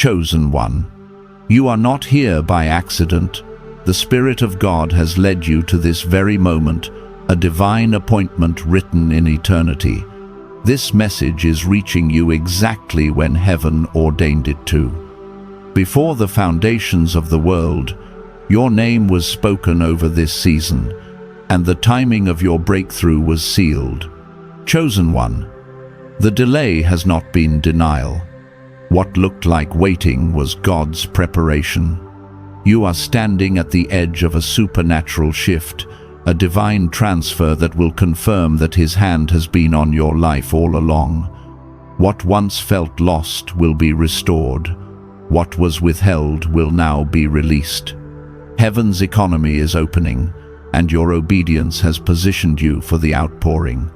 Chosen one. You are not here by accident. The Spirit of God has led you to this very moment, a divine appointment written in eternity. This message is reaching you exactly when heaven ordained it to. Before the foundations of the world, your name was spoken over this season, and the timing of your breakthrough was sealed. Chosen one. The delay has not been denial. What looked like waiting was God's preparation. You are standing at the edge of a supernatural shift, a divine transfer that will confirm that His hand has been on your life all along. What once felt lost will be restored. What was withheld will now be released. Heaven's economy is opening, and your obedience has positioned you for the outpouring.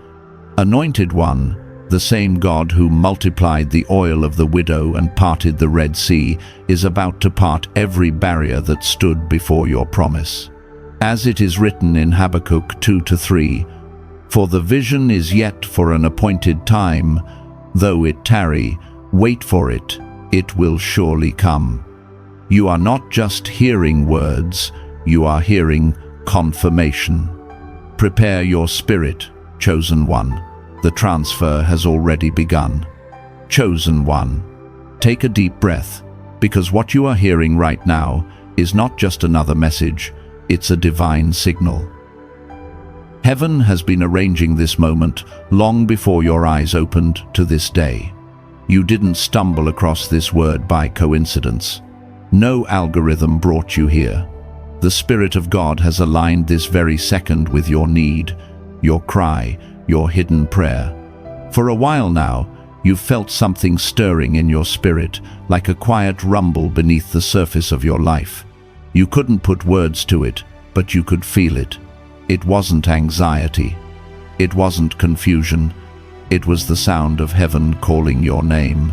Anointed one, the same God who multiplied the oil of the widow and parted the Red Sea is about to part every barrier that stood before your promise. As it is written in Habakkuk 2-3, "For the vision is yet for an appointed time, though it tarry, wait for it, it will surely come." You are not just hearing words, you are hearing confirmation. Prepare your spirit, chosen one. The transfer has already begun. Chosen one. Take a deep breath, because what you are hearing right now is not just another message, it's a divine signal. Heaven has been arranging this moment long before your eyes opened to this day. You didn't stumble across this word by coincidence. No algorithm brought you here. The Spirit of God has aligned this very second with your need, your cry, your hidden prayer. For a while now, you've felt something stirring in your spirit, like a quiet rumble beneath the surface of your life. You couldn't put words to it, but you could feel it. It wasn't anxiety. It wasn't confusion. It was the sound of heaven calling your name.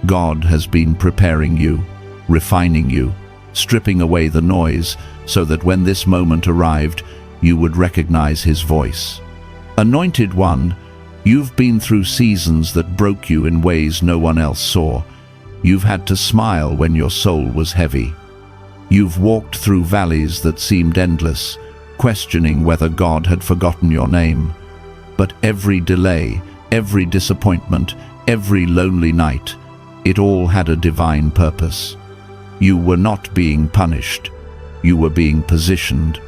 God has been preparing you, refining you, stripping away the noise, so that when this moment arrived, you would recognize His voice. Anointed one, you've been through seasons that broke you in ways no one else saw. You've had to smile when your soul was heavy. You've walked through valleys that seemed endless, questioning whether God had forgotten your name. But every delay, every disappointment, every lonely night, it all had a divine purpose. You were not being punished. You were being positioned.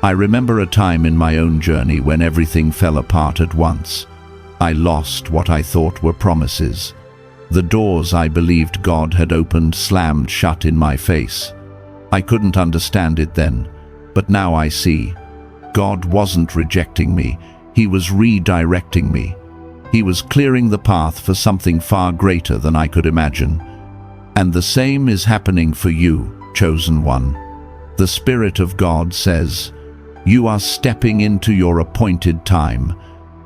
I remember a time in my own journey when everything fell apart at once. I lost what I thought were promises. The doors I believed God had opened slammed shut in my face. I couldn't understand it then, but now I see. God wasn't rejecting me. He was redirecting me. He was clearing the path for something far greater than I could imagine. And the same is happening for you, chosen one. The Spirit of God says, you are stepping into your appointed time.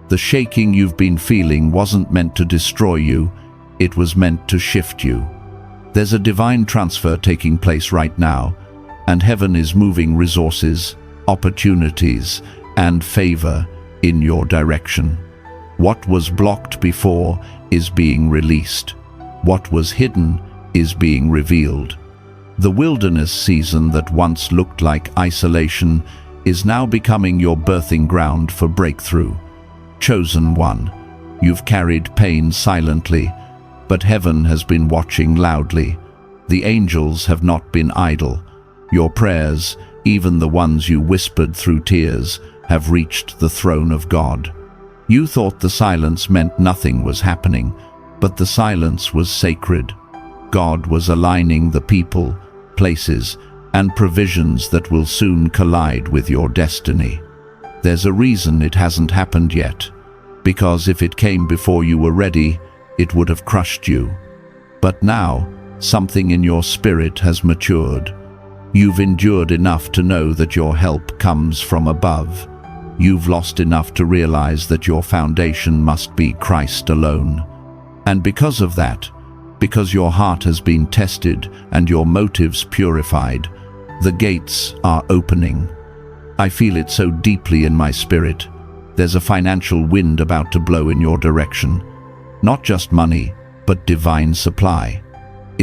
The shaking you've been feeling wasn't meant to destroy you, it was meant to shift you. There's a divine transfer taking place right now, and heaven is moving resources, opportunities, and favor in your direction. What was blocked before is being released. What was hidden is being revealed. The wilderness season that once looked like isolation is now becoming your birthing ground for breakthrough. Chosen one, you've carried pain silently, but heaven has been watching loudly. The angels have not been idle. Your prayers, even the ones you whispered through tears, have reached the throne of God. You thought the silence meant nothing was happening, but the silence was sacred. God was aligning the people, places, and provisions that will soon collide with your destiny. There's a reason it hasn't happened yet, because if it came before you were ready, it would have crushed you. But now, something in your spirit has matured. You've endured enough to know that your help comes from above. You've lost enough to realize that your foundation must be Christ alone. And because of that, because your heart has been tested and your motives purified, the gates are opening. I feel it so deeply in my spirit. There's a financial wind about to blow in your direction. Not just money, but divine supply.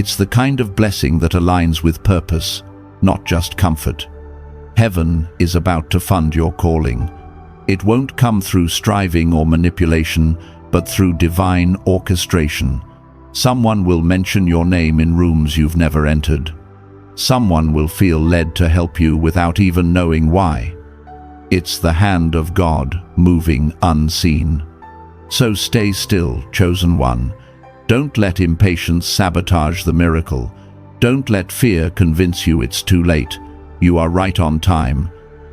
It's the kind of blessing that aligns with purpose, not just comfort. Heaven is about to fund your calling. It won't come through striving or manipulation, but through divine orchestration. Someone will mention your name in rooms you've never entered. Someone will feel led to help you without even knowing why. It's the hand of God moving unseen. So stay still, chosen one. Don't let impatience sabotage the miracle. Don't let fear convince you it's too late. You are right on time,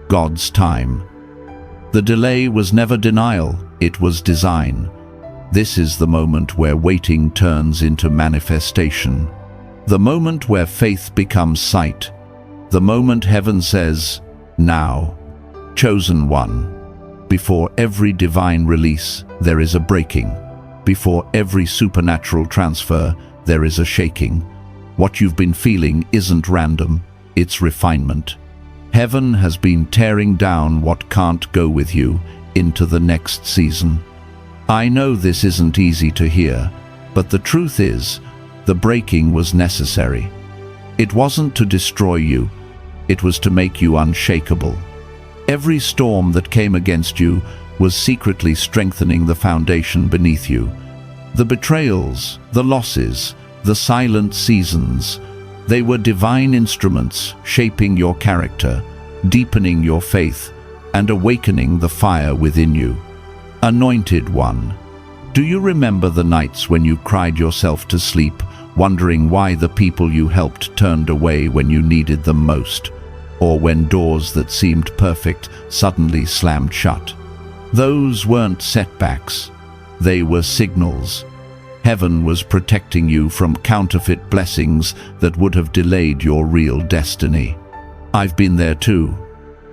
God's time. The delay was never denial, it was design. This is the moment where waiting turns into manifestation. The moment where faith becomes sight. The moment heaven says, now. Chosen one. Before every divine release, there is a breaking. Before every supernatural transfer, there is a shaking. What you've been feeling isn't random, it's refinement. Heaven has been tearing down what can't go with you into the next season. I know this isn't easy to hear, but the truth is, the breaking was necessary. It wasn't to destroy you, it was to make you unshakable. Every storm that came against you was secretly strengthening the foundation beneath you. The betrayals, the losses, the silent seasons, they were divine instruments shaping your character, deepening your faith, and awakening the fire within you. Anointed one, do you remember the nights when you cried yourself to sleep, wondering why the people you helped turned away when you needed them most? Or when doors that seemed perfect suddenly slammed shut? Those weren't setbacks, they were signals. Heaven was protecting you from counterfeit blessings that would have delayed your real destiny. I've been there too.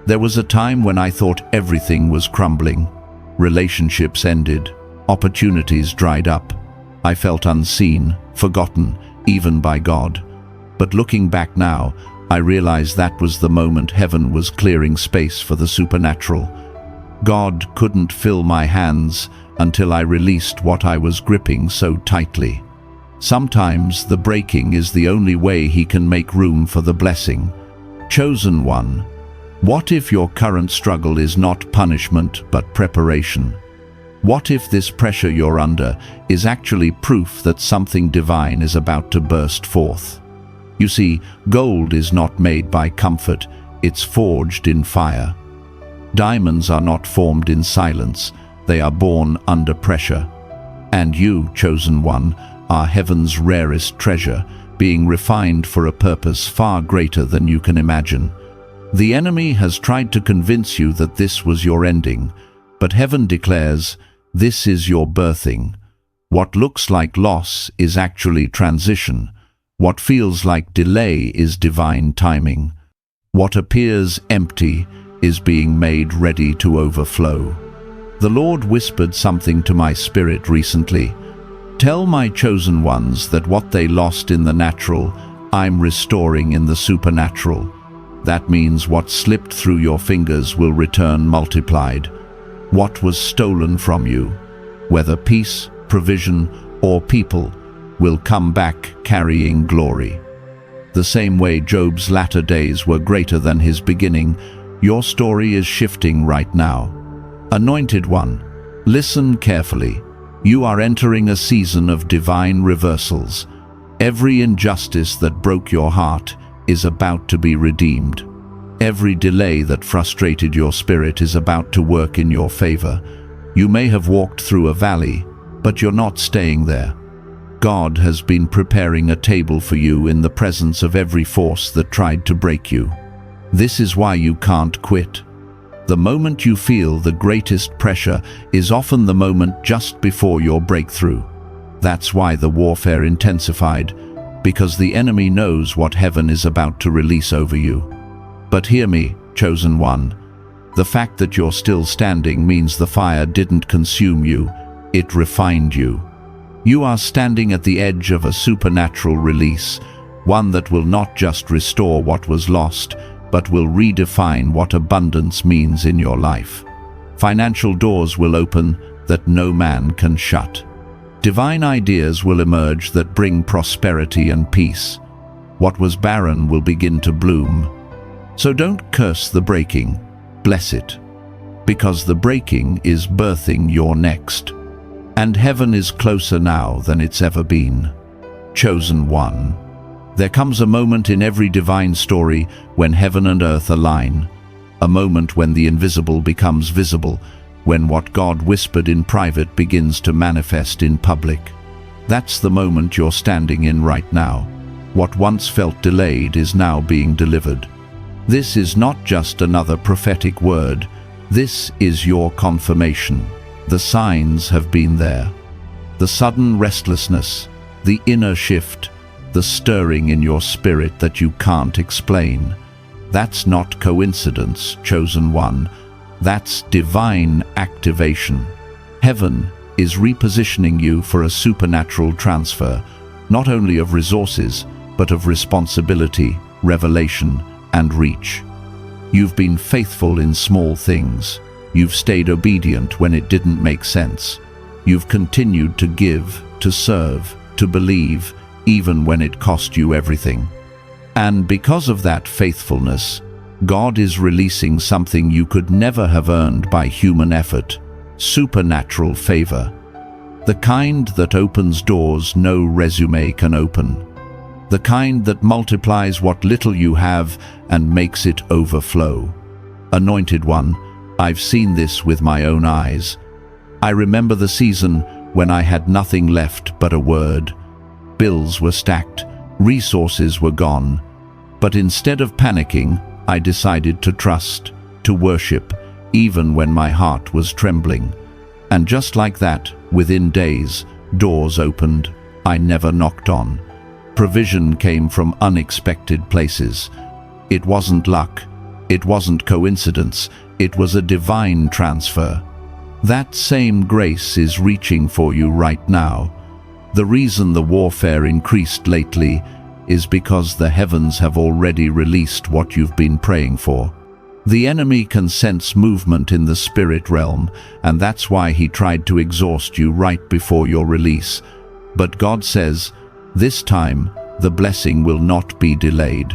There was a time when I thought everything was crumbling. Relationships ended, opportunities dried up. I felt unseen, forgotten, even by God. But looking back now, I realize that was the moment heaven was clearing space for the supernatural. God couldn't fill my hands until I released what I was gripping so tightly. Sometimes the breaking is the only way He can make room for the blessing. Chosen one, what if your current struggle is not punishment but preparation? What if this pressure you're under is actually proof that something divine is about to burst forth? You see, gold is not made by comfort, it's forged in fire. Diamonds are not formed in silence, they are born under pressure. And you, chosen one, are heaven's rarest treasure, being refined for a purpose far greater than you can imagine. The enemy has tried to convince you that this was your ending, but heaven declares, this is your birthing. What looks like loss is actually transition. What feels like delay is divine timing. What appears empty is being made ready to overflow. The Lord whispered something to my spirit recently. Tell my chosen ones that what they lost in the natural, I'm restoring in the supernatural. That means what slipped through your fingers will return multiplied. What was stolen from you, whether peace, provision, or people, will come back carrying glory. The same way Job's latter days were greater than his beginning, your story is shifting right now. Anointed one, listen carefully. You are entering a season of divine reversals. Every injustice that broke your heart is about to be redeemed. Every delay that frustrated your spirit is about to work in your favor. You may have walked through a valley, but you're not staying there. God has been preparing a table for you in the presence of every force that tried to break you. This is why you can't quit. The moment you feel the greatest pressure is often the moment just before your breakthrough. That's why the warfare intensified, because the enemy knows what heaven is about to release over you. But hear me, chosen one. The fact that you're still standing means the fire didn't consume you, it refined you. You are standing at the edge of a supernatural release, one that will not just restore what was lost, but will redefine what abundance means in your life. Financial doors will open that no man can shut. Divine ideas will emerge that bring prosperity and peace. What was barren will begin to bloom. So don't curse the breaking, bless it, because the breaking is birthing your next. And heaven is closer now than it's ever been. Chosen one. There comes a moment in every divine story when heaven and earth align, a moment when the invisible becomes visible, when what God whispered in private begins to manifest in public. That's the moment you're standing in right now. What once felt delayed is now being delivered. This is not just another prophetic word. This is your confirmation. The signs have been there. The sudden restlessness, the inner shift, the stirring in your spirit that you can't explain. That's not coincidence, chosen one. That's divine activation. Heaven is repositioning you for a supernatural transfer, not only of resources, but of responsibility, revelation, and reach. You've been faithful in small things. You've stayed obedient when it didn't make sense. You've continued to give, to serve, to believe, even when it cost you everything. And because of that faithfulness, God is releasing something you could never have earned by human effort: supernatural favor. The kind that opens doors no resume can open. The kind that multiplies what little you have and makes it overflow. Anointed one, I've seen this with my own eyes. I remember the season when I had nothing left but a word. Bills were stacked, resources were gone. But instead of panicking, I decided to trust, to worship, even when my heart was trembling. And just like that, within days, doors opened I never knocked on. Provision came from unexpected places. It wasn't luck, it wasn't coincidence, it was a divine transfer. That same grace is reaching for you right now. The reason the warfare increased lately is because the heavens have already released what you've been praying for. The enemy can sense movement in the spirit realm, and that's why he tried to exhaust you right before your release. But God says, this time, the blessing will not be delayed.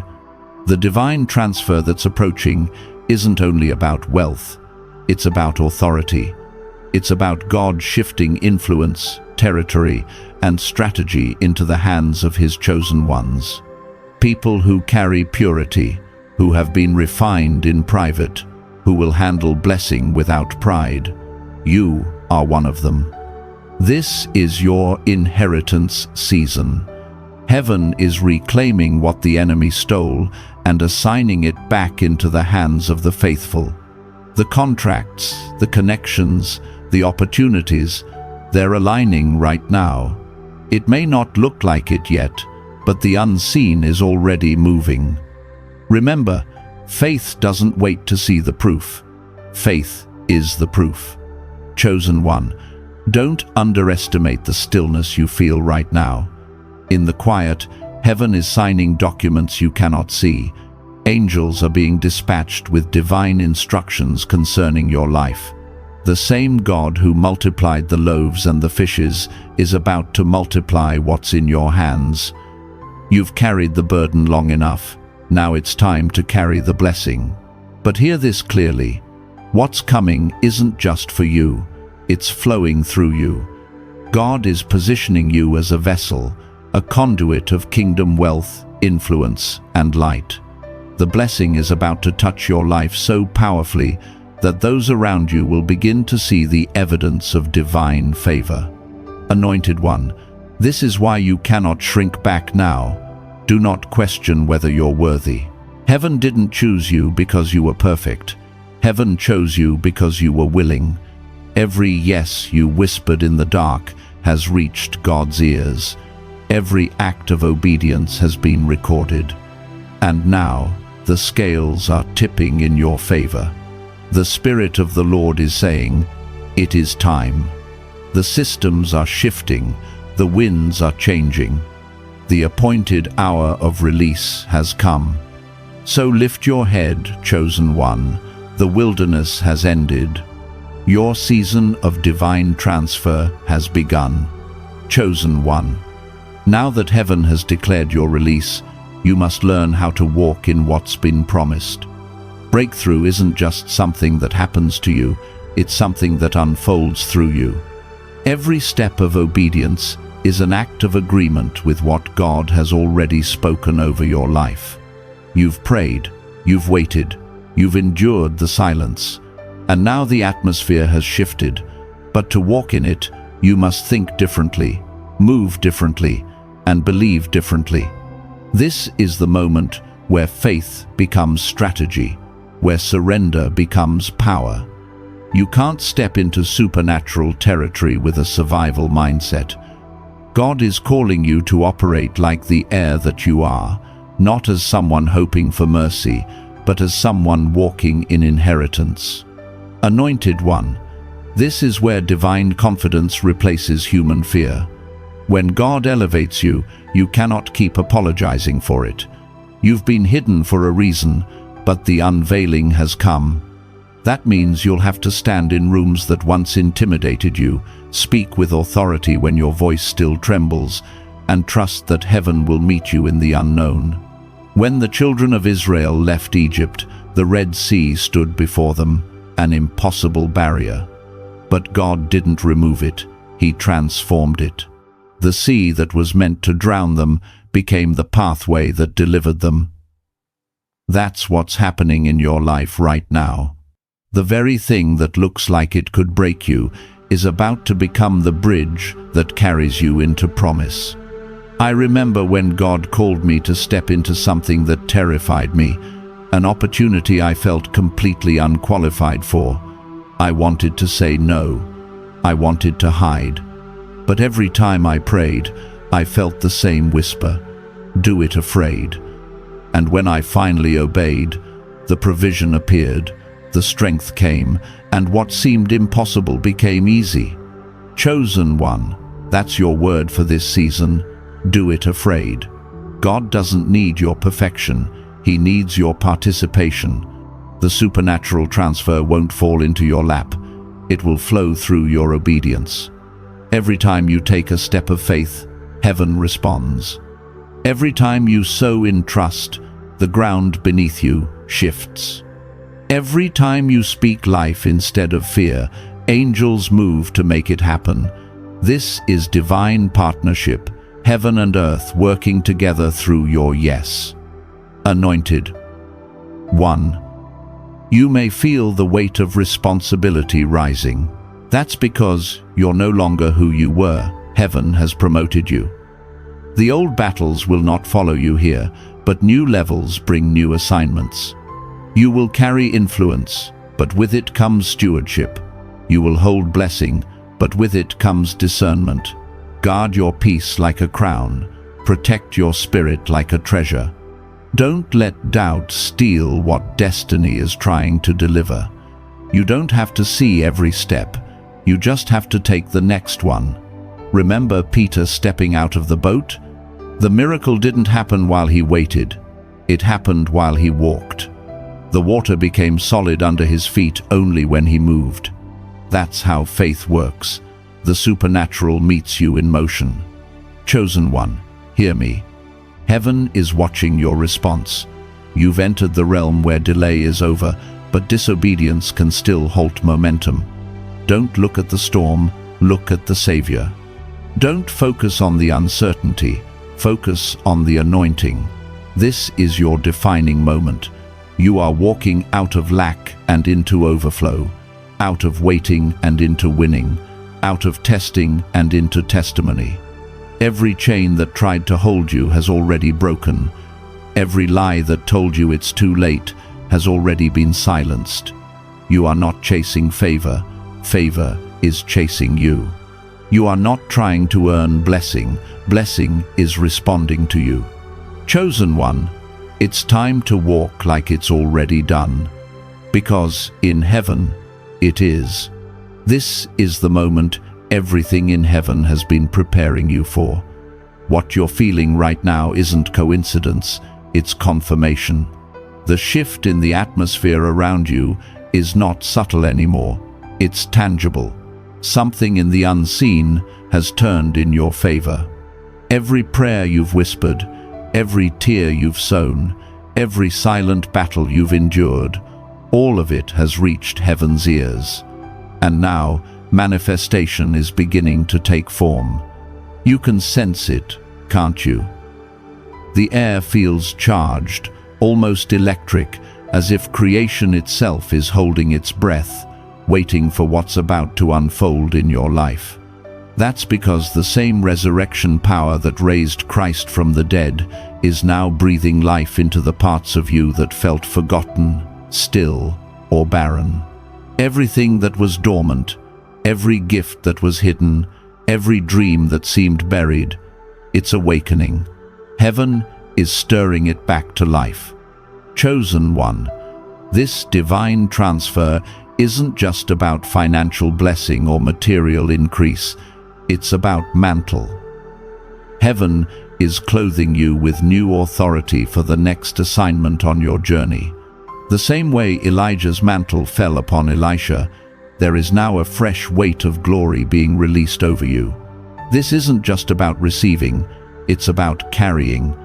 The divine transfer that's approaching isn't only about wealth, it's about authority. It's about God shifting influence, territory, and strategy into the hands of His chosen ones. People who carry purity, who have been refined in private, who will handle blessing without pride. You are one of them. This is your inheritance season. Heaven is reclaiming what the enemy stole and assigning it back into the hands of the faithful. The contracts, the connections, the opportunities, they're aligning right now. It may not look like it yet, but the unseen is already moving. Remember, faith doesn't wait to see the proof. Faith is the proof. Chosen one, don't underestimate the stillness you feel right now. In the quiet, heaven is signing documents you cannot see. Angels are being dispatched with divine instructions concerning your life. The same God who multiplied the loaves and the fishes is about to multiply what's in your hands. You've carried the burden long enough. Now it's time to carry the blessing. But hear this clearly. What's coming isn't just for you. It's flowing through you. God is positioning you as a vessel, a conduit of kingdom wealth, influence, and light. The blessing is about to touch your life so powerfully that those around you will begin to see the evidence of divine favor. Anointed one, this is why you cannot shrink back now. Do not question whether you're worthy. Heaven didn't choose you because you were perfect. Heaven chose you because you were willing. Every yes you whispered in the dark has reached God's ears. Every act of obedience has been recorded. And now, the scales are tipping in your favor. The Spirit of the Lord is saying, it is time. The systems are shifting, the winds are changing. The appointed hour of release has come. So lift your head, chosen one. The wilderness has ended. Your season of divine transfer has begun. Chosen one. Now that heaven has declared your release, you must learn how to walk in what's been promised. Breakthrough isn't just something that happens to you, it's something that unfolds through you. Every step of obedience is an act of agreement with what God has already spoken over your life. You've prayed, you've waited, you've endured the silence, and now the atmosphere has shifted. But to walk in it, you must think differently, move differently, and believe differently. This is the moment where faith becomes strategy, where surrender becomes power. You can't step into supernatural territory with a survival mindset. God is calling you to operate like the heir that you are, not as someone hoping for mercy, but as someone walking in inheritance. Anointed one. This is where divine confidence replaces human fear. When God elevates you, you cannot keep apologizing for it. You've been hidden for a reason, but the unveiling has come. That means you'll have to stand in rooms that once intimidated you, speak with authority when your voice still trembles, and trust that heaven will meet you in the unknown. When the children of Israel left Egypt, the Red Sea stood before them, an impossible barrier. But God didn't remove it, He transformed it. The sea that was meant to drown them became the pathway that delivered them. That's what's happening in your life right now. The very thing that looks like it could break you is about to become the bridge that carries you into promise. I remember when God called me to step into something that terrified me, an opportunity I felt completely unqualified for. I wanted to say no. I wanted to hide. But every time I prayed, I felt the same whisper, "Do it afraid." And when I finally obeyed, the provision appeared, the strength came, and what seemed impossible became easy. Chosen one, that's your word for this season. Do it afraid. God doesn't need your perfection, He needs your participation. The supernatural transfer won't fall into your lap. It will flow through your obedience. Every time you take a step of faith, heaven responds. Every time you sow in trust, the ground beneath you shifts. Every time you speak life instead of fear, angels move to make it happen. This is divine partnership, heaven and earth working together through your yes. Anointed. 1. You may feel the weight of responsibility rising. That's because you're no longer who you were. Heaven has promoted you. The old battles will not follow you here, but new levels bring new assignments. You will carry influence, but with it comes stewardship. You will hold blessing, but with it comes discernment. Guard your peace like a crown. Protect your spirit like a treasure. Don't let doubt steal what destiny is trying to deliver. You don't have to see every step. You just have to take the next one. Remember Peter stepping out of the boat? The miracle didn't happen while he waited. It happened while he walked. The water became solid under his feet only when he moved. That's how faith works. The supernatural meets you in motion. Chosen one, hear me. Heaven is watching your response. You've entered the realm where delay is over, but disobedience can still halt momentum. Don't look at the storm, look at the Savior. Don't focus on the uncertainty, focus on the anointing. This is your defining moment. You are walking out of lack and into overflow, out of waiting and into winning, out of testing and into testimony. Every chain that tried to hold you has already broken. Every lie that told you it's too late has already been silenced. You are not chasing favor. Favor is chasing you. You are not trying to earn blessing. Blessing is responding to you. Chosen one, it's time to walk like it's already done. Because in heaven, it is. This is the moment everything in heaven has been preparing you for. What you're feeling right now isn't coincidence, it's confirmation. The shift in the atmosphere around you is not subtle anymore, it's tangible. Something in the unseen has turned in your favor. Every prayer you've whispered, every tear you've sown, every silent battle you've endured, all of it has reached heaven's ears. And now, manifestation is beginning to take form. You can sense it, can't you? The air feels charged, almost electric, as if creation itself is holding its breath, waiting for what's about to unfold in your life. That's because the same resurrection power that raised Christ from the dead is now breathing life into the parts of you that felt forgotten, still, or barren. Everything that was dormant, every gift that was hidden, every dream that seemed buried, it's awakening. Heaven is stirring it back to life. Chosen one, this divine transfer isn't just about financial blessing or material increase. It's about mantle. Heaven is clothing you with new authority for the next assignment on your journey. The same way Elijah's mantle fell upon Elisha, there is now a fresh weight of glory being released over you. This isn't just about receiving, it's about carrying.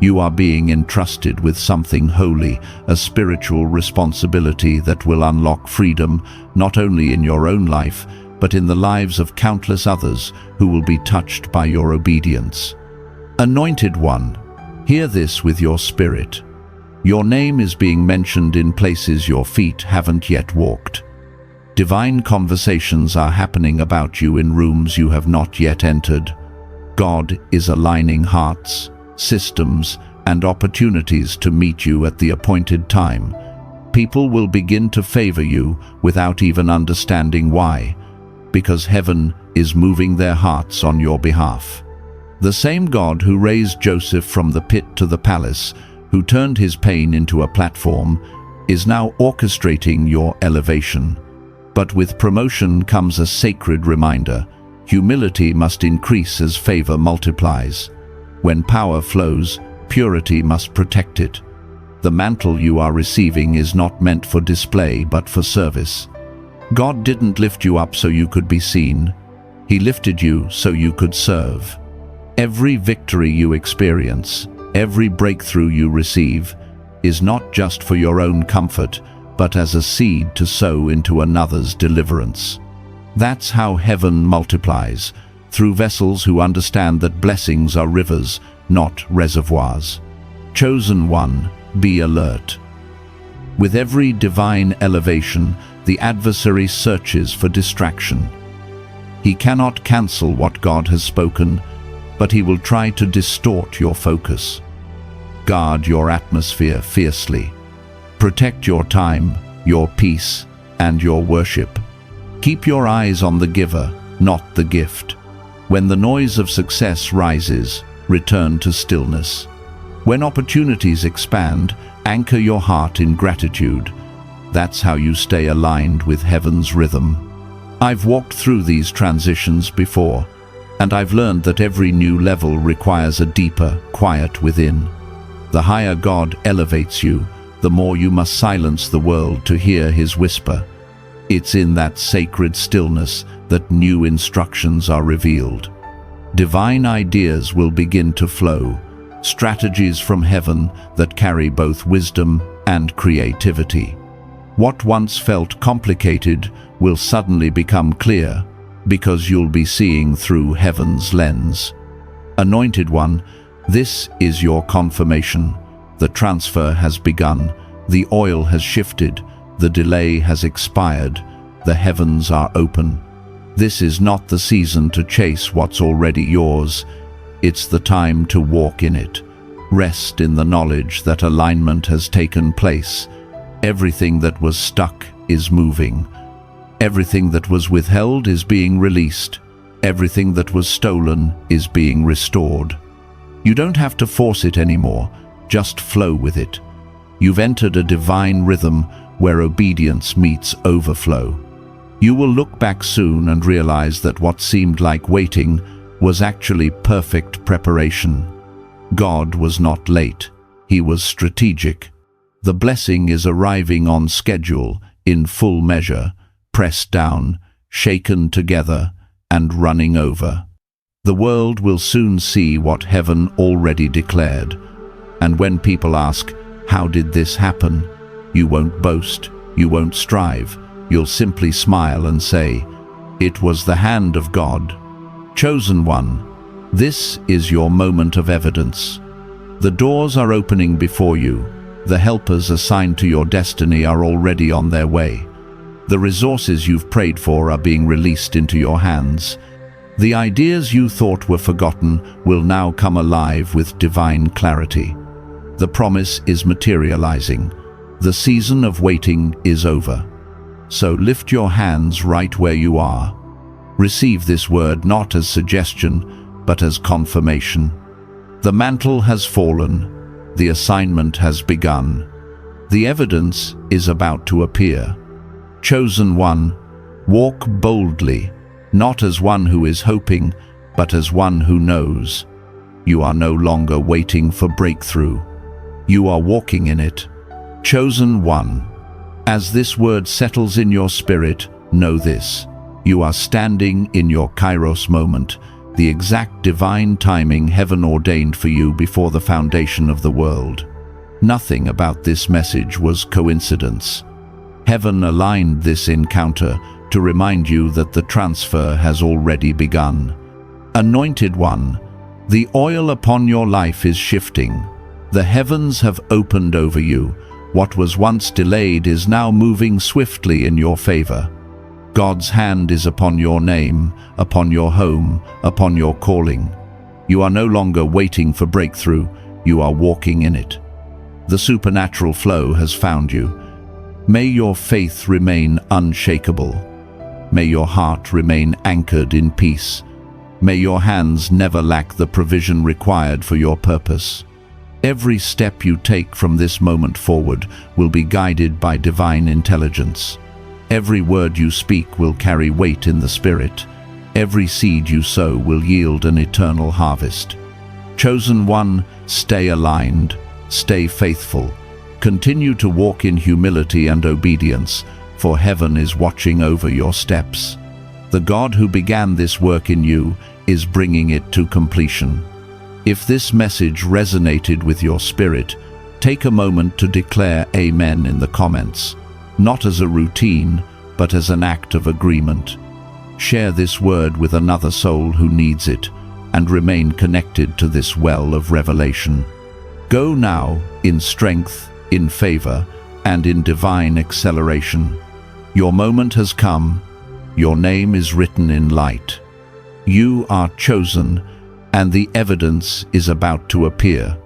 You are being entrusted with something holy, a spiritual responsibility that will unlock freedom not only in your own life, but in the lives of countless others who will be touched by your obedience. Anointed one, hear this with your spirit. Your name is being mentioned in places your feet haven't yet walked. Divine conversations are happening about you in rooms you have not yet entered. God is aligning hearts, systems, and opportunities to meet you at the appointed time. People will begin to favor you without even understanding why, because heaven is moving their hearts on your behalf. The same God who raised Joseph from the pit to the palace, who turned his pain into a platform, is now orchestrating your elevation. But with promotion comes a sacred reminder. Humility must increase as favor multiplies. When power flows, purity must protect it. The mantle you are receiving is not meant for display but for service. God didn't lift you up so you could be seen. He lifted you so you could serve. Every victory you experience, every breakthrough you receive, is not just for your own comfort, but as a seed to sow into another's deliverance. That's how heaven multiplies, through vessels who understand that blessings are rivers, not reservoirs. Chosen one, be alert. With every divine elevation, the adversary searches for distraction. He cannot cancel what God has spoken, but he will try to distort your focus. Guard your atmosphere fiercely. Protect your time, your peace, and your worship. Keep your eyes on the giver, not the gift. When the noise of success rises, return to stillness. When opportunities expand, anchor your heart in gratitude. That's how you stay aligned with heaven's rhythm. I've walked through these transitions before, and I've learned that every new level requires a deeper quiet within. The higher God elevates you, the more you must silence the world to hear his whisper. It's in that sacred stillness that new instructions are revealed. Divine ideas will begin to flow, strategies from heaven that carry both wisdom and creativity. What once felt complicated will suddenly become clear, because you'll be seeing through heaven's lens. Anointed one, this is your confirmation. The transfer has begun, the oil has shifted, the delay has expired, the heavens are open. This is not the season to chase what's already yours. It's the time to walk in it. Rest in the knowledge that alignment has taken place. Everything that was stuck is moving. Everything that was withheld is being released. Everything that was stolen is being restored. You don't have to force it anymore, just flow with it. You've entered a divine rhythm where obedience meets overflow. You will look back soon and realize that what seemed like waiting was actually perfect preparation. God was not late, he was strategic. The blessing is arriving on schedule, in full measure, pressed down, shaken together, and running over. The world will soon see what heaven already declared. And when people ask, "How did this happen?" you won't boast, you won't strive, you'll simply smile and say, "It was the hand of God." Chosen one, this is your moment of evidence. The doors are opening before you. The helpers assigned to your destiny are already on their way. The resources you've prayed for are being released into your hands. The ideas you thought were forgotten will now come alive with divine clarity. The promise is materializing. The season of waiting is over. So lift your hands right where you are. Receive this word not as suggestion, but as confirmation. The mantle has fallen. The assignment has begun. The evidence is about to appear. Chosen one, walk boldly, not as one who is hoping, but as one who knows. You are no longer waiting for breakthrough. You are walking in it. Chosen one, as this word settles in your spirit, know this. You are standing in your Kairos moment, the exact divine timing heaven ordained for you before the foundation of the world. Nothing about this message was coincidence. Heaven aligned this encounter to remind you that the transfer has already begun. Anointed one, the oil upon your life is shifting. The heavens have opened over you. What was once delayed is now moving swiftly in your favor. God's hand is upon your name, upon your home, upon your calling. You are no longer waiting for breakthrough, you are walking in it. The supernatural flow has found you. May your faith remain unshakable. May your heart remain anchored in peace. May your hands never lack the provision required for your purpose. Every step you take from this moment forward will be guided by divine intelligence. Every word you speak will carry weight in the Spirit. Every seed you sow will yield an eternal harvest. Chosen one, stay aligned, stay faithful. Continue to walk in humility and obedience, for heaven is watching over your steps. The God who began this work in you is bringing it to completion. If this message resonated with your spirit, take a moment to declare Amen in the comments, not as a routine, but as an act of agreement. Share this word with another soul who needs it, and remain connected to this well of revelation. Go now in strength, in favor, and in divine acceleration. Your moment has come. Your name is written in light. You are chosen, and the evidence is about to appear.